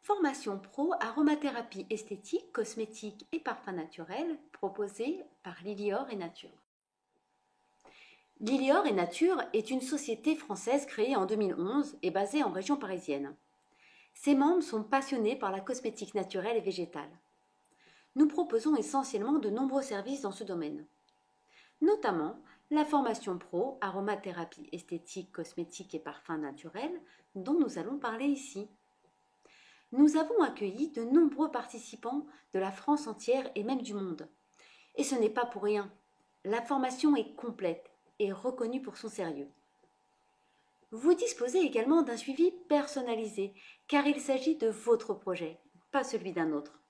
Formation pro aromathérapie esthétique, cosmétique et parfum naturel proposée par Lilior et Nature. Lilior et Nature est une société française créée en 2011 et basée en région parisienne. Ses membres sont passionnés par la cosmétique naturelle et végétale. Nous proposons essentiellement de nombreux services dans ce domaine, notamment la formation pro aromathérapie esthétique, cosmétique et parfum naturel dont nous allons parler ici. Nous avons accueilli de nombreux participants de la France entière et même du monde. Et ce n'est pas pour rien. La formation est complète et reconnue pour son sérieux. Vous disposez également d'un suivi personnalisé, car il s'agit de votre projet, pas celui d'un autre.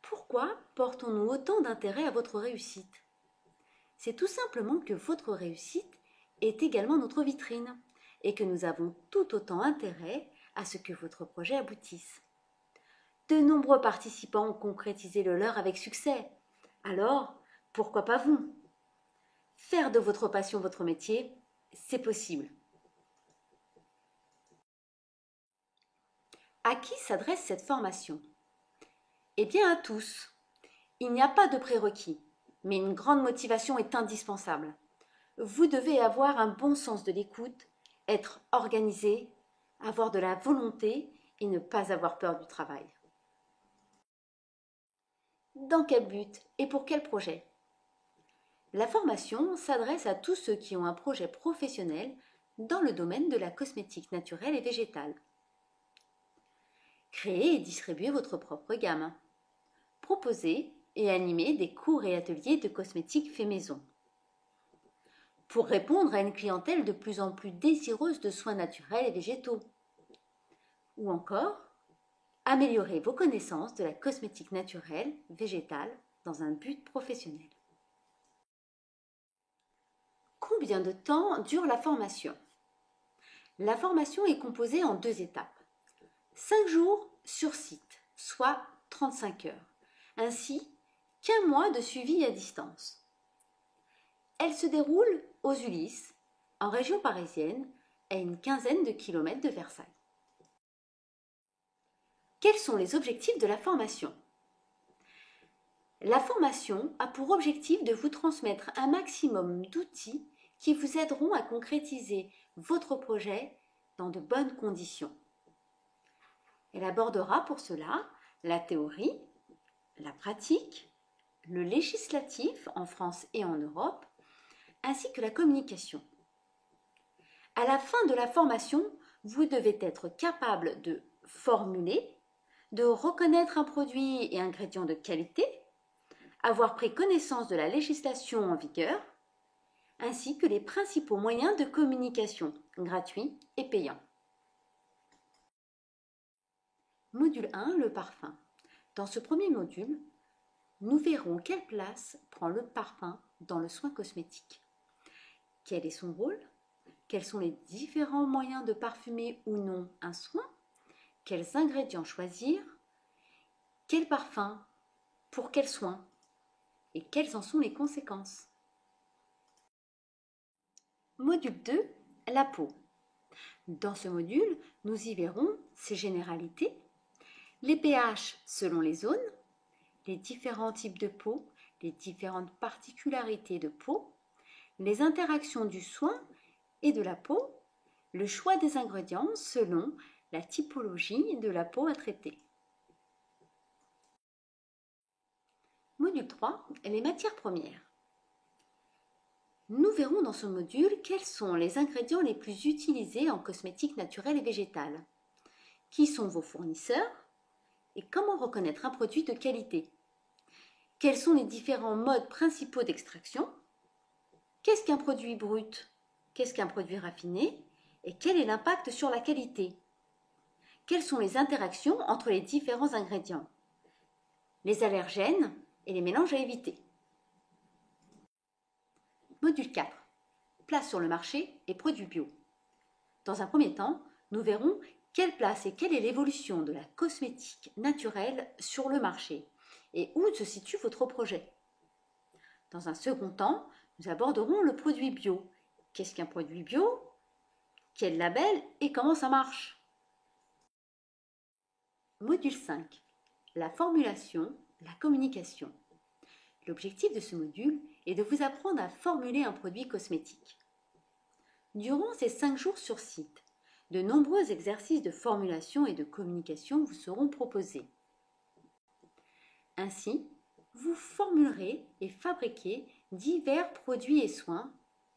Pourquoi portons-nous autant d'intérêt à votre réussite? C'est tout simplement que votre réussite est également notre vitrine et que nous avons tout autant intérêt à ce que votre projet aboutisse. De nombreux participants ont concrétisé le leur avec succès. Alors, pourquoi pas vous? Faire de votre passion votre métier, c'est possible. À qui s'adresse cette formation? Eh bien à tous. Il n'y a pas de prérequis, mais une grande motivation est indispensable. Vous devez avoir un bon sens de l'écoute, être organisé, avoir de la volonté et ne pas avoir peur du travail. Dans quel but et pour quel projet? La formation s'adresse à tous ceux qui ont un projet professionnel dans le domaine de la cosmétique naturelle et végétale. Créez et distribuez votre propre gamme. Proposez et animez des cours et ateliers de cosmétique fait maison. Pour répondre à une clientèle de plus en plus désireuse de soins naturels et végétaux. Ou encore, améliorer vos connaissances de la cosmétique naturelle, végétale, dans un but professionnel. Combien de temps dure la formation? La formation est composée en 2 étapes. 5 jours sur site, soit 35 heures, ainsi qu'1 mois de suivi à distance. Elle se déroule aux Ulysses, en région parisienne, à une quinzaine de kilomètres de Versailles. Quels sont les objectifs de la formation? La formation a pour objectif de vous transmettre un maximum d'outils qui vous aideront à concrétiser votre projet dans de bonnes conditions. Elle abordera pour cela la théorie, la pratique, le législatif en France et en Europe, ainsi que la communication. À la fin de la formation, vous devez être capable de formuler, de reconnaître un produit et ingrédients de qualité, avoir pris connaissance de la législation en vigueur, ainsi que les principaux moyens de communication, gratuits et payants. Module 1, le parfum. Dans ce premier module, nous verrons quelle place prend le parfum dans le soin cosmétique. Quel est son rôle? Quels sont les différents moyens de parfumer ou non un soin? Quels ingrédients choisir? Quel parfum? Pour quel soin? Et quelles en sont les conséquences? Module 2, la peau. Dans ce module, nous y verrons ses généralités, les pH selon les zones, les différents types de peau, les différentes particularités de peau, les interactions du soin et de la peau, le choix des ingrédients selon la typologie de la peau à traiter. Module 3, les matières premières. Nous verrons dans ce module quels sont les ingrédients les plus utilisés en cosmétique naturelle et végétale, qui sont vos fournisseurs et comment reconnaître un produit de qualité. Quels sont les différents modes principaux d'extraction? Qu'est-ce qu'un produit brut? Qu'est-ce qu'un produit raffiné? Et quel est l'impact sur la qualité? Quelles sont les interactions entre les différents ingrédients? Les allergènes et les mélanges à éviter. Module 4. Place sur le marché et produits bio. Dans un premier temps, nous verrons quelle place et quelle est l'évolution de la cosmétique naturelle sur le marché et où se situe votre projet. Dans un second temps, nous aborderons le produit bio. Qu'est-ce qu'un produit bio? Quel label et comment ça marche? Module 5. La formulation, la communication. L'objectif de ce module est de vous apprendre à formuler un produit cosmétique. Durant ces 5 jours sur site, de nombreux exercices de formulation et de communication vous seront proposés. Ainsi, vous formulerez et fabriquez divers produits et soins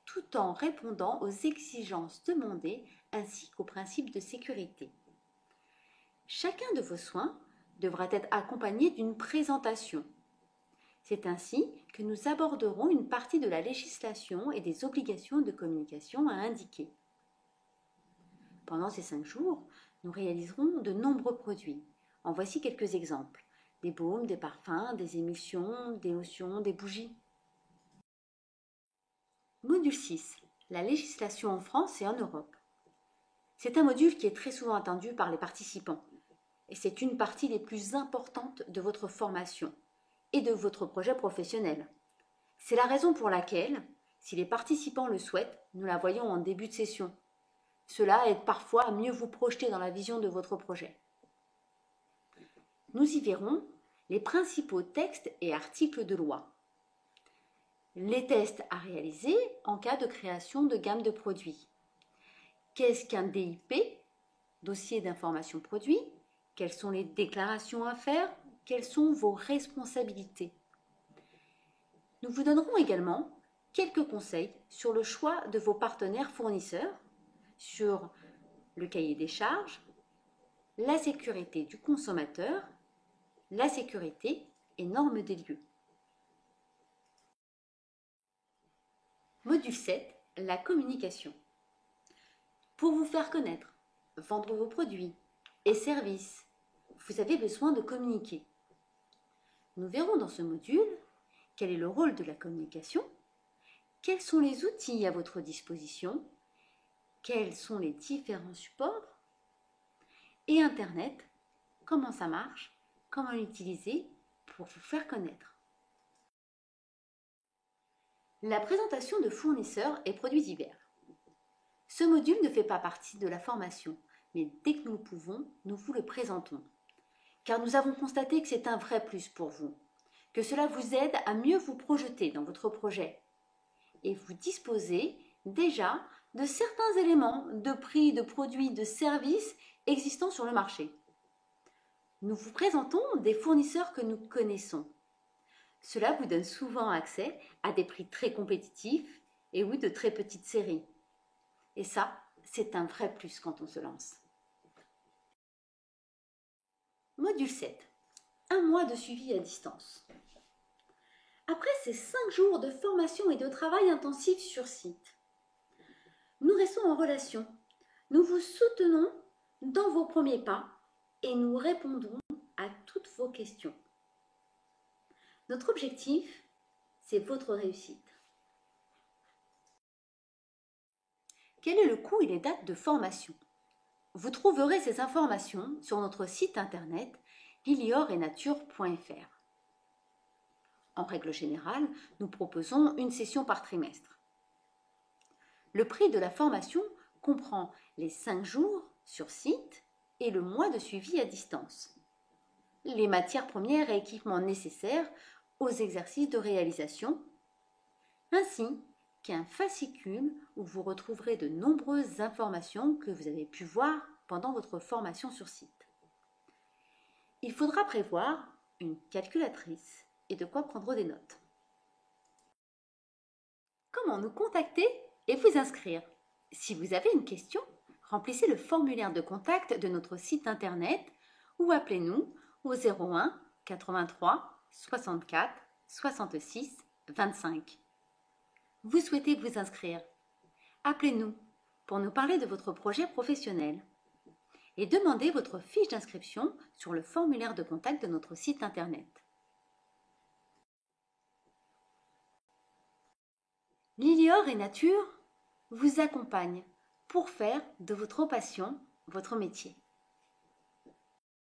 tout en répondant aux exigences demandées ainsi qu'aux principes de sécurité. Chacun de vos soins devra être accompagné d'une présentation. C'est ainsi que nous aborderons une partie de la législation et des obligations de communication à indiquer. Pendant ces 5 jours, nous réaliserons de nombreux produits. En voici quelques exemples. Des baumes, des parfums, des émulsions, des lotions, des bougies. Module 6. La législation en France et en Europe. C'est un module qui est très souvent attendu par les participants et c'est une partie des plus importantes de votre formation et de votre projet professionnel. C'est la raison pour laquelle, si les participants le souhaitent, nous la voyons en début de session. Cela aide parfois à mieux vous projeter dans la vision de votre projet. Nous y verrons les principaux textes et articles de loi. Les tests à réaliser en cas de création de gamme de produits. Qu'est-ce qu'un DIP, dossier d'information produit? Quelles sont les déclarations à faire? Quelles sont vos responsabilités? Nous vous donnerons également quelques conseils sur le choix de vos partenaires fournisseurs, sur le cahier des charges, la sécurité du consommateur, la sécurité et normes des lieux. Module 7, la communication. Pour vous faire connaître, vendre vos produits et services, vous avez besoin de communiquer. Nous verrons dans ce module quel est le rôle de la communication, quels sont les outils à votre disposition, quels sont les différents supports, et Internet, comment ça marche, comment l'utiliser pour vous faire connaître. La présentation de fournisseurs et produits divers. Ce module ne fait pas partie de la formation, mais dès que nous le pouvons, nous vous le présentons. Car nous avons constaté que c'est un vrai plus pour vous, que cela vous aide à mieux vous projeter dans votre projet. Et vous disposez déjà de certains éléments de prix, de produits, de services existants sur le marché. Nous vous présentons des fournisseurs que nous connaissons. Cela vous donne souvent accès à des prix très compétitifs et oui, de très petites séries. Et ça, c'est un vrai plus quand on se lance. Module 7. Un mois de suivi à distance. Après ces 5 jours de formation et de travail intensif sur site, nous restons en relation. Nous vous soutenons dans vos premiers pas et nous répondrons à toutes vos questions. Notre objectif, c'est votre réussite. Quel est le coût et les dates de formation? Vous trouverez ces informations sur notre site internet liliorenature.fr. En règle générale, nous proposons une session par trimestre. Le prix de la formation comprend les 5 jours sur site et le mois de suivi à distance, les matières premières et équipements nécessaires aux exercices de réalisation, ainsi qu'un fascicule où vous retrouverez de nombreuses informations que vous avez pu voir pendant votre formation sur site. Il faudra prévoir une calculatrice et de quoi prendre des notes. Comment nous contacter et vous inscrire? Si vous avez une question, remplissez le formulaire de contact de notre site internet ou appelez-nous au 01 83 64 66 25. Vous souhaitez vous inscrire? Appelez-nous pour nous parler de votre projet professionnel et demandez votre fiche d'inscription sur le formulaire de contact de notre site internet. Lilior et Nature vous accompagne pour faire de votre passion votre métier.